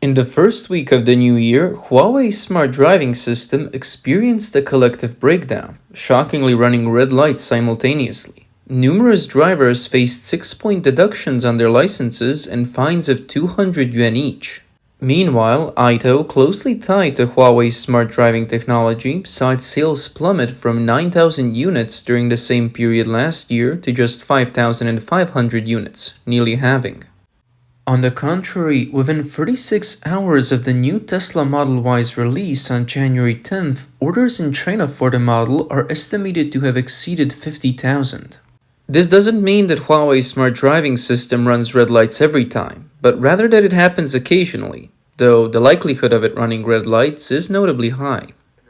In the first week of the new year, Huawei's smart driving system experienced a collective breakdown, shockingly running red lights simultaneously. Numerous drivers faced 6-point deductions on their licenses and fines of 200 yuan each. Meanwhile, Ito, closely tied to Huawei's smart driving technology, saw its sales plummet from 9,000 units during the same period last year to just 5,500 units, nearly halving. On the contrary, within 36 hours of the new Tesla Model Y's release on January 10th, orders in China for the model are estimated to have exceeded 50,000. This doesn't mean that Huawei's smart driving system runs red lights every time, but rather that it happens occasionally, though the likelihood of it running red lights is notably high.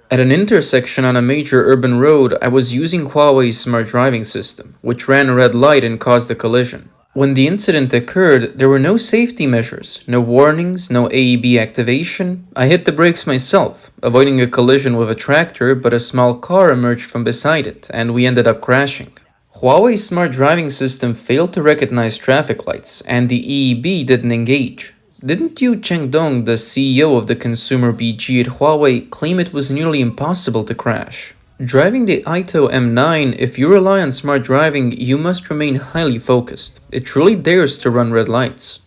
At an intersection on a major urban road, I was using Huawei's smart driving system, which ran a red light and caused a collision. When the incident occurred, there were no safety measures, no warnings, no AEB activation. I hit the brakes myself, avoiding a collision with a tractor, but a small car emerged from beside it, and we ended up crashing. Huawei's smart driving system failed to recognize traffic lights, and the EEB didn't engage. Didn't Yu Chengdong, the CEO of the consumer BG at Huawei, claim it was nearly impossible to crash? Driving the Ito M9, if you rely on smart driving, you must remain highly focused. It truly dares to run red lights.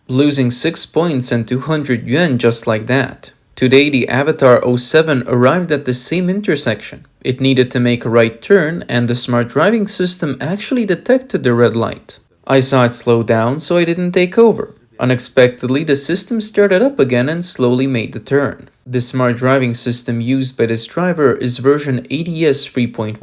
Losing 6 points and 200 yuan just like that. Today, the Avatar 07 arrived at the same intersection. It needed to make a right turn, and the smart driving system actually detected the red light. I saw it slow down, so I didn't take over. Unexpectedly, the system started up again and slowly made the turn. The smart driving system used by this driver is version ADS 3.1.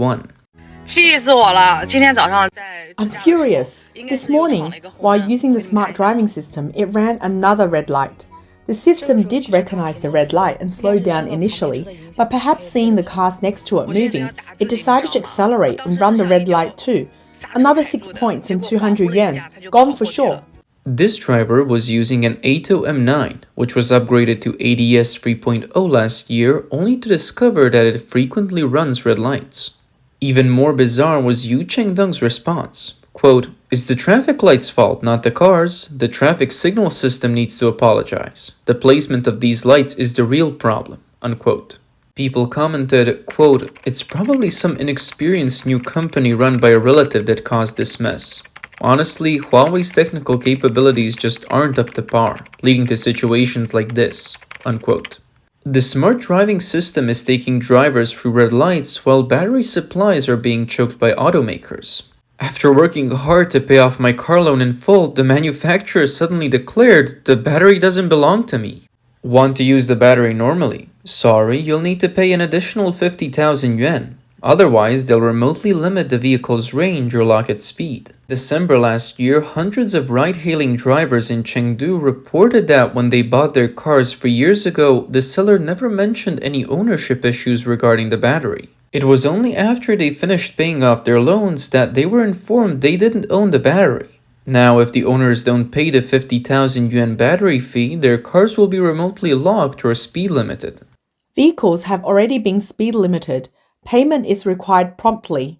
I'm furious. This morning, while using the smart driving system, it ran another red light. The system did recognize the red light and slow down initially, but perhaps seeing the cars next to it moving, it decided to accelerate and run the red light too. Another 6 points and 200 yuan. Gone for sure. This driver was using an Ito M9, which was upgraded to ADS 3.0 last year, only to discover that it frequently runs red lights. Even more bizarre was Yu Chengdong's response. Quote, "It's the traffic light's fault, not the cars. The traffic signal system needs to apologize. The placement of these lights is the real problem." Unquote. People commented, quote, "It's probably some inexperienced new company run by a relative that caused this mess." Honestly, Huawei's technical capabilities just aren't up to par, leading to situations like this, unquote. The smart driving system is taking drivers through red lights while battery supplies are being choked by automakers. After working hard to pay off my car loan in full, the manufacturer suddenly declared the battery doesn't belong to me. Want to use the battery normally? Sorry, you'll need to pay an additional 50,000 yuan. Otherwise, they'll remotely limit the vehicle's range or lock its speed. December last year, hundreds of ride-hailing drivers in Chengdu reported that when they bought their cars 3 years ago, the seller never mentioned any ownership issues regarding the battery. It was only after they finished paying off their loans that they were informed they didn't own the battery. Now, if the owners don't pay the 50,000 yuan battery fee, their cars will be remotely locked or speed limited. Vehicles have already been speed limited. Payment is required promptly.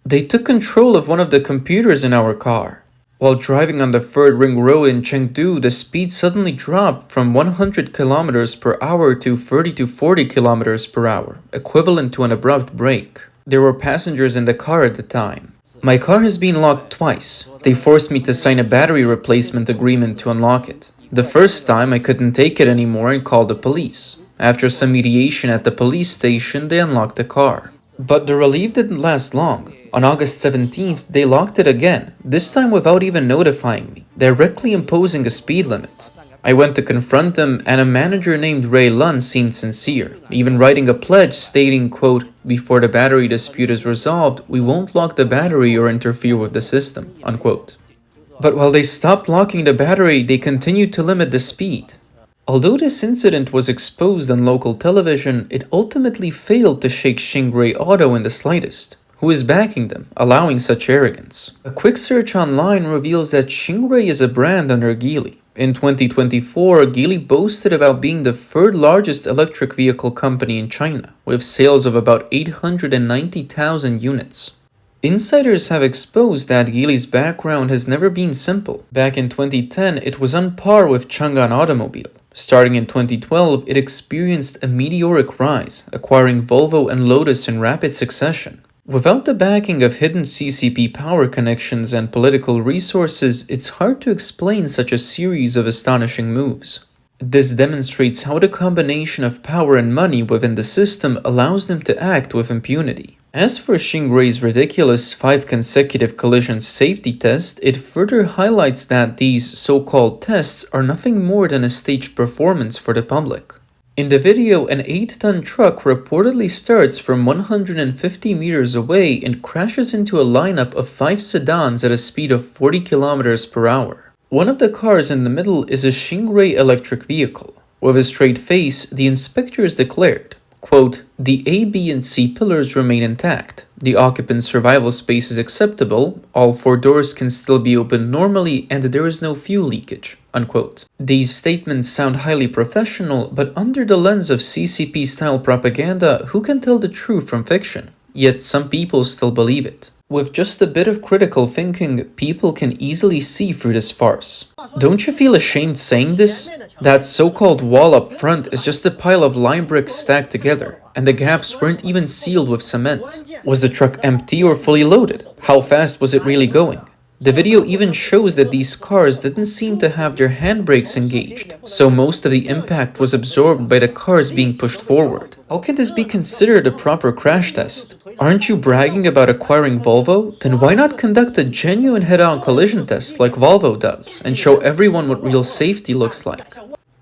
They took control of one of the computers in our car. While driving on the 3rd Ring Road in Chengdu, the speed suddenly dropped from 100 km per hour to 30 to 40 km per hour, equivalent to an abrupt brake. There were passengers in the car at the time. My car has been locked twice. They forced me to sign a battery replacement agreement to unlock it. The first time I couldn't take it anymore and called the police. After some mediation at the police station, they unlocked the car. But the relief didn't last long. On August 17th, they locked it again, this time without even notifying me, directly imposing a speed limit. I went to confront them, and a manager named Ray Lun seemed sincere, even writing a pledge stating, quote, "Before the battery dispute is resolved, we won't lock the battery or interfere with the system," unquote. But while they stopped locking the battery, they continued to limit the speed. Although this incident was exposed on local television, it ultimately failed to shake Xingray Auto in the slightest. Who is backing them, allowing such arrogance? A quick search online reveals that Xingray is a brand under Geely. In 2024, Geely boasted about being the 3rd largest electric vehicle company in China, with sales of about 890,000 units. Insiders have exposed that Geely's background has never been simple. Back in 2010, it was on par with Chang'an Automobile. Starting in 2012, it experienced a meteoric rise, acquiring Volvo and Lotus in rapid succession. Without the backing of hidden CCP power connections and political resources, it's hard to explain such a series of astonishing moves. This demonstrates how the combination of power and money within the system allows them to act with impunity. As for Xinghui's ridiculous 5 consecutive collision safety test, it further highlights that these so-called tests are nothing more than a staged performance for the public. In the video, an 8-ton truck reportedly starts from 150 meters away and crashes into a lineup of 5 sedans at a speed of 40 kilometers per hour. One of the cars in the middle is a Xinghui electric vehicle. With a straight face, the inspectors declared, quote, "The A, B, and C pillars remain intact. The occupant's survival space is acceptable, all 4 doors can still be opened normally, and there is no fuel leakage," unquote. These statements sound highly professional, but under the lens of CCP-style propaganda, who can tell the truth from fiction? Yet some people still believe it. With just a bit of critical thinking, people can easily see through this farce. Don't you feel ashamed saying this? That so-called wall up front is just a pile of lime bricks stacked together, and the gaps weren't even sealed with cement. Was the truck empty or fully loaded? How fast was it really going? The video even shows that these cars didn't seem to have their handbrakes engaged, so most of the impact was absorbed by the cars being pushed forward. How can this be considered a proper crash test? Aren't you bragging about acquiring Volvo? Then why not conduct a genuine head-on collision test like Volvo does and show everyone what real safety looks like?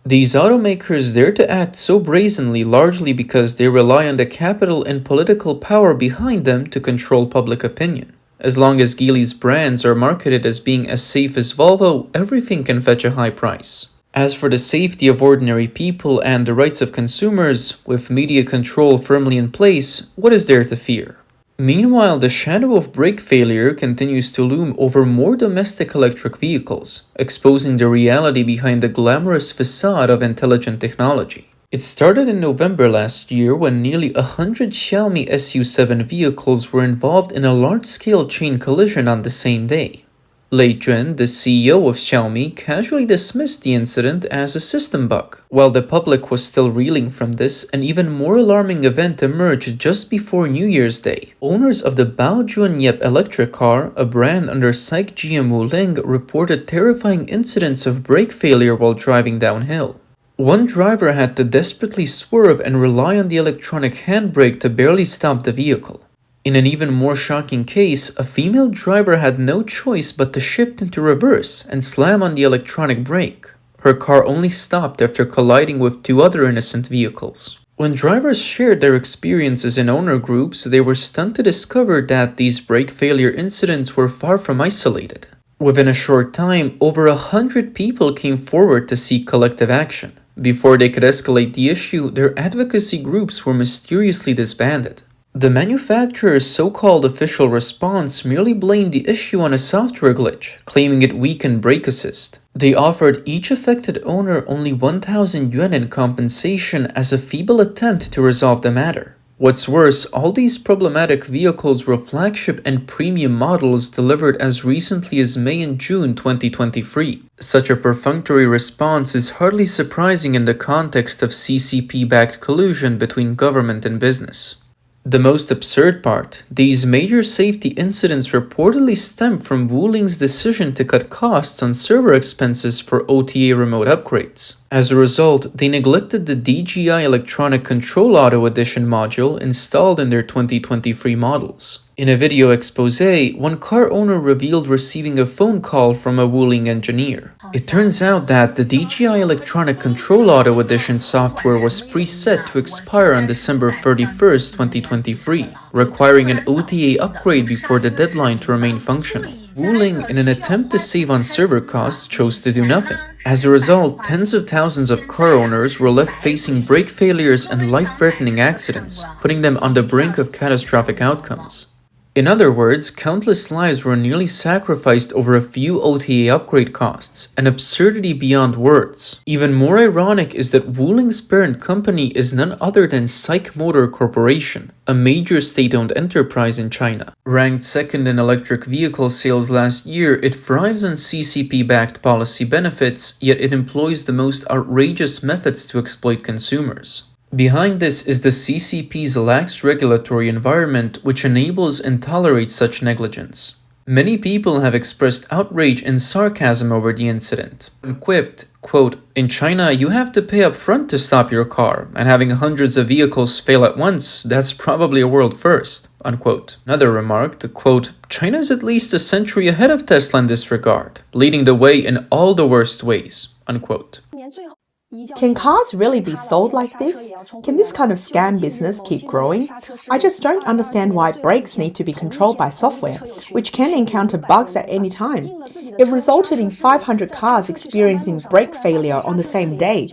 These automakers dare to act so brazenly largely because they rely on the capital and political power behind them to control public opinion. As long as Geely's brands are marketed as being as safe as Volvo, everything can fetch a high price. As for the safety of ordinary people and the rights of consumers, with media control firmly in place, what is there to fear? Meanwhile, the shadow of brake failure continues to loom over more domestic electric vehicles, exposing the reality behind the glamorous facade of intelligent technology. It started in November last year when nearly 100 Xiaomi SU7 vehicles were involved in a large-scale chain collision on the same day. Lei Jun, the CEO of Xiaomi, casually dismissed the incident as a system bug. While the public was still reeling from this, an even more alarming event emerged just before New Year's Day. Owners of the Baojuanyep electric car, a brand under SAIC GM Wuling, reported terrifying incidents of brake failure while driving downhill. One driver had to desperately swerve and rely on the electronic handbrake to barely stop the vehicle. In an even more shocking case, a female driver had no choice but to shift into reverse and slam on the electronic brake. Her car only stopped after colliding with 2 other innocent vehicles. When drivers shared their experiences in owner groups, they were stunned to discover that these brake failure incidents were far from isolated. Within a short time, over 100 people came forward to seek collective action. Before they could escalate the issue, their advocacy groups were mysteriously disbanded. The manufacturer's so-called official response merely blamed the issue on a software glitch, claiming it weakened brake assist. They offered each affected owner only 1,000 yuan in compensation as a feeble attempt to resolve the matter. What's worse, all these problematic vehicles were flagship and premium models delivered as recently as May and June 2023. Such a perfunctory response is hardly surprising in the context of CCP-backed collusion between government and business. The most absurd part, these major safety incidents reportedly stem from Wuling's decision to cut costs on server expenses for OTA remote upgrades. As a result, they neglected the DJI Electronic Control Auto Edition module installed in their 2023 models. In a video expose, one car owner revealed receiving a phone call from a Wuling engineer. It turns out that the DJI Electronic Control Auto Edition software was preset to expire on December 31st, 2023, requiring an OTA upgrade before the deadline to remain functional. Wuling, in an attempt to save on server costs, chose to do nothing. As a result, tens of thousands of car owners were left facing brake failures and life-threatening accidents, putting them on the brink of catastrophic outcomes. In other words, countless lives were nearly sacrificed over a few OTA upgrade costs, an absurdity beyond words. Even more ironic is that Wuling's parent company is none other than SAIC Motor Corporation, a major state-owned enterprise in China. Ranked second in electric vehicle sales last year, it thrives on CCP-backed policy benefits, yet it employs the most outrageous methods to exploit consumers. Behind this is the CCP's lax regulatory environment, which enables and tolerates such negligence. Many people have expressed outrage and sarcasm over the incident, and quipped, quote, "In China, you have to pay up front to stop your car, and having hundreds of vehicles fail at once, that's probably a world first," unquote. Another remarked, quote, "China's at least a century ahead of Tesla in this regard, leading the way in all the worst ways," unquote. Can cars really be sold like this? Can this kind of scam business keep growing? I just don't understand why brakes need to be controlled by software, which can encounter bugs at any time. It resulted in 500 cars experiencing brake failure on the same day.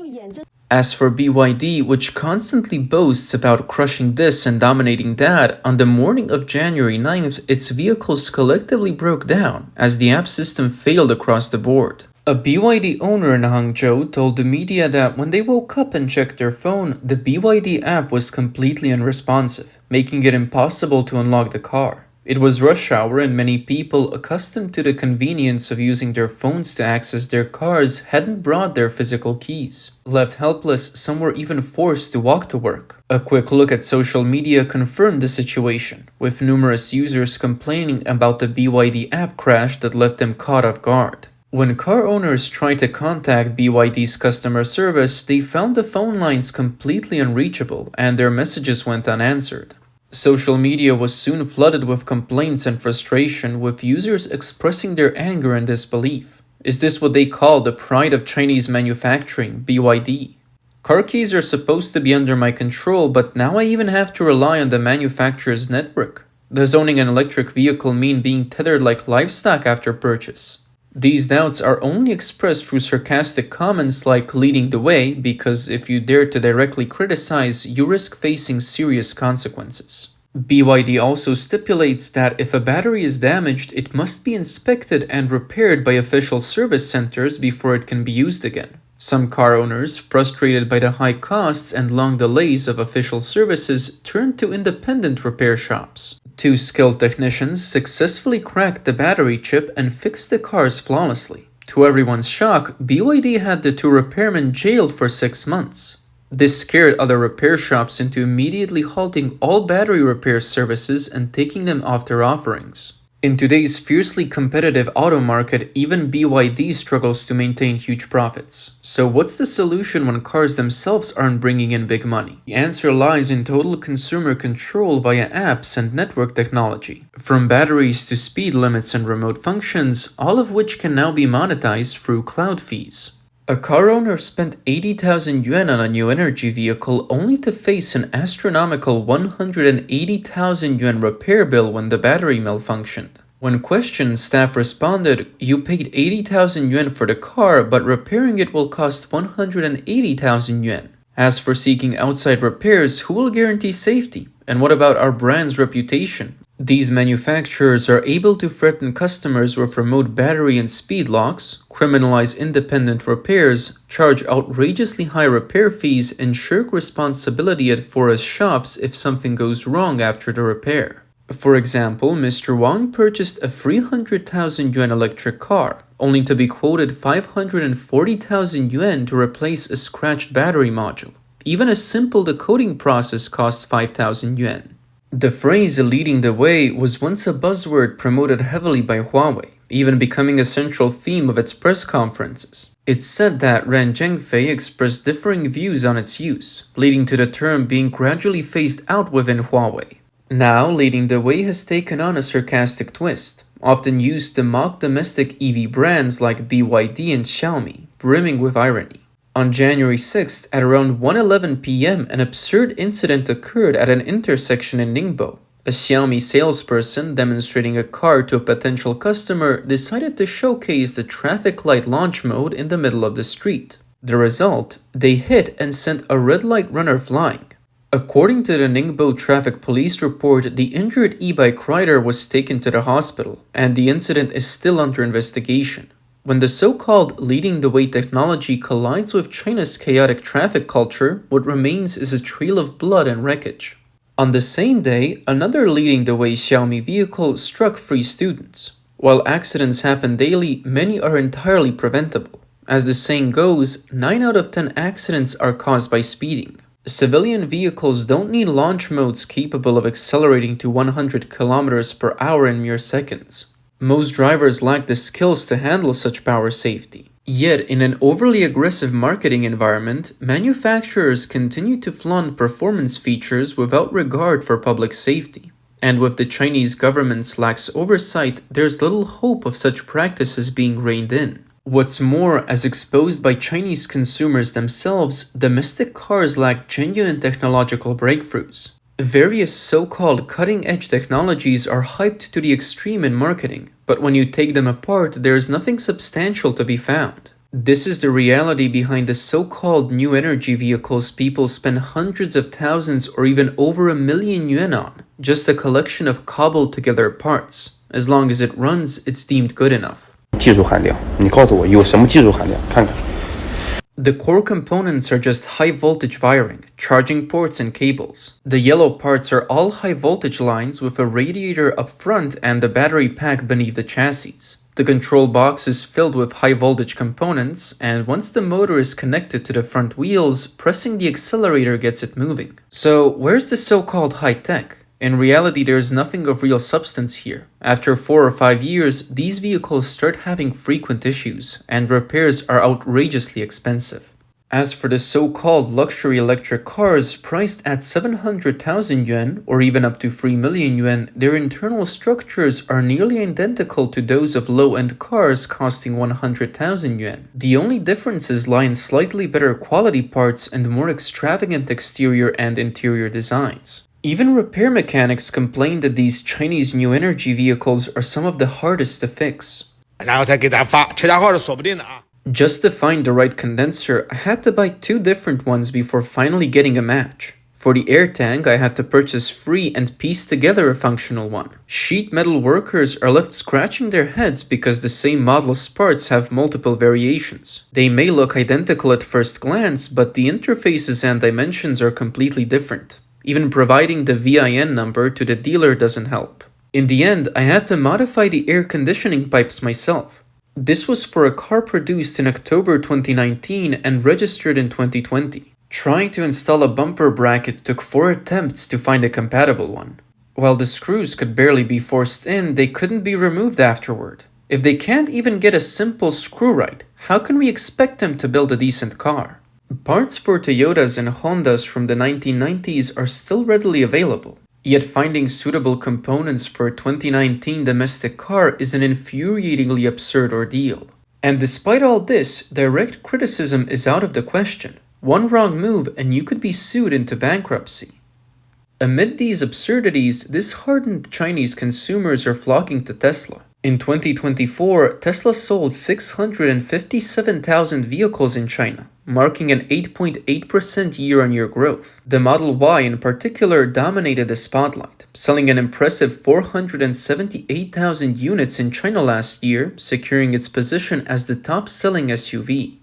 As for BYD, which constantly boasts about crushing this and dominating that, on the morning of January 9th, its vehicles collectively broke down as the app system failed across the board. A BYD owner in Hangzhou told the media that when they woke up and checked their phone, the BYD app was completely unresponsive, making it impossible to unlock the car. It was rush hour and many people accustomed to the convenience of using their phones to access their cars hadn't brought their physical keys. Left helpless, some were even forced to walk to work. A quick look at social media confirmed the situation, with numerous users complaining about the BYD app crash that left them caught off guard. When car owners tried to contact BYD's customer service, they found the phone lines completely unreachable and their messages went unanswered. Social media was soon flooded with complaints and frustration, with users expressing their anger and disbelief. Is this what they call the pride of Chinese manufacturing, BYD? Car keys are supposed to be under my control, but now I even have to rely on the manufacturer's network. Does owning an electric vehicle mean being tethered like livestock after purchase? These doubts are only expressed through sarcastic comments like "leading the way," because if you dare to directly criticize, you risk facing serious consequences. BYD also stipulates that if a battery is damaged, it must be inspected and repaired by official service centers before it can be used again. Some car owners, frustrated by the high costs and long delays of official services, turned to independent repair shops. Two skilled technicians successfully cracked the battery chip and fixed the cars flawlessly. To everyone's shock, BYD had the two repairmen jailed for 6 months. This scared other repair shops into immediately halting all battery repair services and taking them off their offerings. In today's fiercely competitive auto market, even BYD struggles to maintain huge profits. So what's the solution when cars themselves aren't bringing in big money? The answer lies in total consumer control via apps and network technology. From batteries to speed limits and remote functions, all of which can now be monetized through cloud fees. A car owner spent 80,000 yuan on a new energy vehicle only to face an astronomical 180,000 yuan repair bill when the battery malfunctioned. When questioned, staff responded, "You paid 80,000 yuan for the car, but repairing it will cost 180,000 yuan. As for seeking outside repairs, who will guarantee safety? And what about our brand's reputation?" These manufacturers are able to threaten customers with remote battery and speed locks, criminalize independent repairs, charge outrageously high repair fees, and shirk responsibility at forest shops if something goes wrong after the repair. For example, Mr. Wang purchased a 300,000 yuan electric car, only to be quoted 540,000 yuan to replace a scratched battery module. Even a simple decoding process costs 5,000 yuan. The phrase "leading the way" was once a buzzword promoted heavily by Huawei, even becoming a central theme of its press conferences. It's said that Ren Zhengfei expressed differing views on its use, leading to the term being gradually phased out within Huawei. Now, "leading the way" has taken on a sarcastic twist, often used to mock domestic EV brands like BYD and Xiaomi, brimming with irony. On January 6th, at around 1:11 p.m., an absurd incident occurred at an intersection in Ningbo. A Xiaomi salesperson demonstrating a car to a potential customer decided to showcase the traffic light launch mode in the middle of the street. The result? They hit and sent a red light runner flying. According to the Ningbo Traffic Police report, the injured e-bike rider was taken to the hospital, and the incident is still under investigation. When the so-called leading the way technology collides with China's chaotic traffic culture, what remains is a trail of blood and wreckage. On the same day, another leading the way Xiaomi vehicle struck 3 students. While accidents happen daily, many are entirely preventable. As the saying goes, 9 out of 10 accidents are caused by speeding. Civilian vehicles don't need launch modes capable of accelerating to 100 kilometers per hour in mere seconds. Most drivers lack the skills to handle such power safety. Yet, in an overly aggressive marketing environment, manufacturers continue to flaunt performance features without regard for public safety. And with the Chinese government's lax oversight, there's little hope of such practices being reined in. What's more, as exposed by Chinese consumers themselves, domestic cars lack genuine technological breakthroughs. Various so-called cutting-edge technologies are hyped to the extreme in marketing, but when you take them apart, there is nothing substantial to be found. This is the reality behind the so-called new energy vehicles people spend hundreds of thousands or even over $1,000,000 on, just a collection of cobbled together parts. As long as it runs, it's deemed good enough. 技术含量，你告诉我有什么技术含量？看看。 The core components are just high voltage wiring, charging ports and cables. The yellow parts are all high voltage lines with a radiator up front and the battery pack beneath the chassis. The control box is filled with high voltage components, and once the motor is connected to the front wheels, pressing the accelerator gets it moving. So where's the so-called high tech? In reality, there is nothing of real substance here. After 4 or 5 years, these vehicles start having frequent issues, and repairs are outrageously expensive. As for the so-called luxury electric cars priced at 700,000 yuan or even up to 3 million yuan, their internal structures are nearly identical to those of low-end cars costing 100,000 yuan. The only differences lie in slightly better quality parts and more extravagant exterior and interior designs. Even repair mechanics complain that these Chinese new energy vehicles are some of the hardest to fix. Just to find the right condenser, I had to buy 2 different ones before finally getting a match. For the air tank, I had to purchase 3 and piece together a functional one. Sheet metal workers are left scratching their heads because the same model's parts have multiple variations. They may look identical at first glance, but the interfaces and dimensions are completely different. Even providing the VIN number to the dealer doesn't help. In the end, I had to modify the air conditioning pipes myself. This was for a car produced in October 2019 and registered in 2020. Trying to install a bumper bracket took 4 attempts to find a compatible one. While the screws could barely be forced in, they couldn't be removed afterward. If they can't even get a simple screw right, how can we expect them to build a decent car? Parts for Toyotas and Hondas from the 1990s are still readily available, yet finding suitable components for a 2019 domestic car is an infuriatingly absurd ordeal. And despite all this, direct criticism is out of the question. One wrong move and you could be sued into bankruptcy. Amid these absurdities, disheartened Chinese consumers are flocking to Tesla. In 2024, Tesla sold 657,000 vehicles in China, marking an 8.8% year-on-year growth. The Model Y in particular dominated the spotlight, selling an impressive 478,000 units in China last year, securing its position as the top-selling SUV.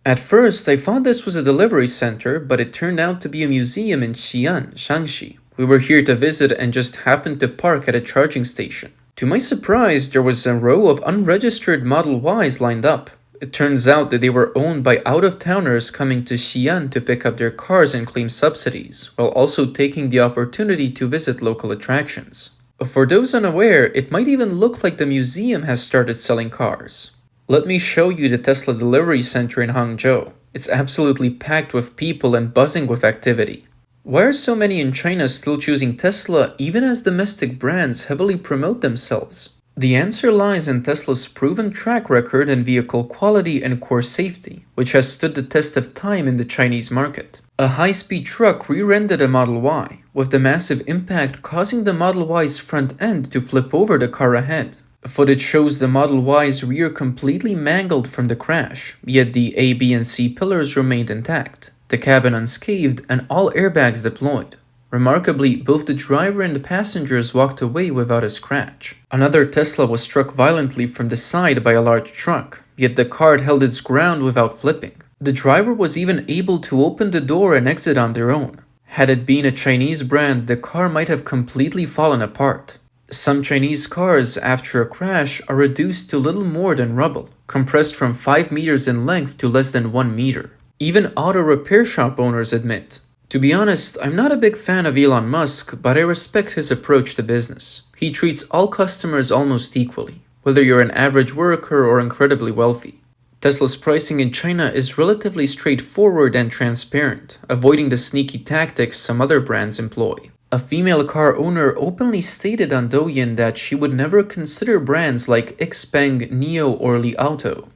At first, I thought this was a delivery center, but it turned out to be a museum in Xi'an, Shaanxi. We were here to visit and just happened to park at a charging station. To my surprise, there was a row of unregistered Model Ys lined up. It turns out that they were owned by out-of-towners coming to Xi'an to pick up their cars and claim subsidies, while also taking the opportunity to visit local attractions. For those unaware, it might even look like the museum has started selling cars. Let me show you the Tesla delivery center in Hangzhou. It's absolutely packed with people and buzzing with activity. Why are so many in China still choosing Tesla even as domestic brands heavily promote themselves? The answer lies in Tesla's proven track record in vehicle quality and core safety, which has stood the test of time in the Chinese market. A high-speed truck rear-ended a Model Y, with the massive impact causing the Model Y's front end to flip over the car ahead. Footage shows the Model Y's rear completely mangled from the crash, yet the A, B, and C pillars remained intact. the cabin unscathed, and all airbags deployed. Remarkably, both the driver and the passengers walked away without a scratch. Another Tesla was struck violently from the side by a large truck, yet the car held its ground without flipping. The driver was even able to open the door and exit on their own. Had it been a Chinese brand, the car might have completely fallen apart. Some Chinese cars, after a crash, are reduced to little more than rubble, compressed from 5 meters in length to less than 1 meter. Even auto repair shop owners admit. To be honest, I'm not a big fan of Elon Musk, but I respect his approach to business. He treats all customers almost equally, whether you're an average worker or incredibly wealthy. Tesla's pricing in China is relatively straightforward and transparent, avoiding the sneaky tactics some other brands employ. A female car owner openly stated on Douyin that she would never consider brands like Xpeng, Nio, or Li Auto.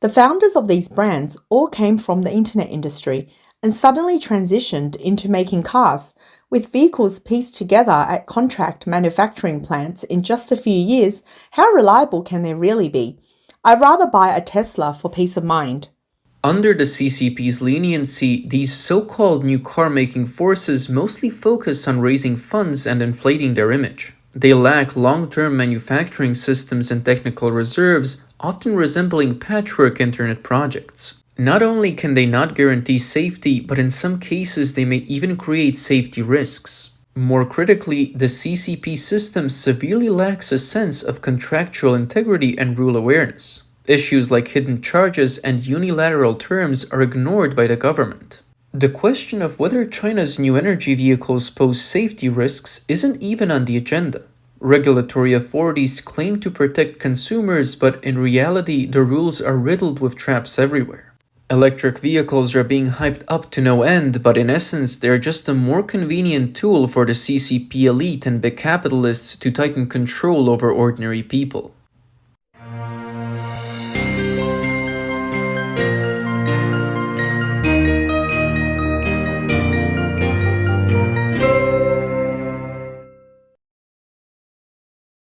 The founders of these brands all came from the internet industry and suddenly transitioned into making cars, with vehicles pieced together at contract manufacturing plants in just a few years. How reliable can they really be? I'd rather buy a Tesla for peace of mind. Under the CCP's leniency, these so-called new car-making forces mostly focus on raising funds and inflating their image. They lack long-term manufacturing systems and technical reserves, often resembling patchwork internet projects. Not only can they not guarantee safety, but in some cases they may even create safety risks. More critically, the CCP system severely lacks a sense of contractual integrity and rule awareness. Issues like hidden charges and unilateral terms are ignored by the government. The question of whether China's new energy vehicles pose safety risks isn't even on the agenda. Regulatory authorities claim to protect consumers, but in reality, the rules are riddled with traps everywhere. Electric vehicles are being hyped up to no end, but in essence, they're just a more convenient tool for the CCP elite and big capitalists to tighten control over ordinary people.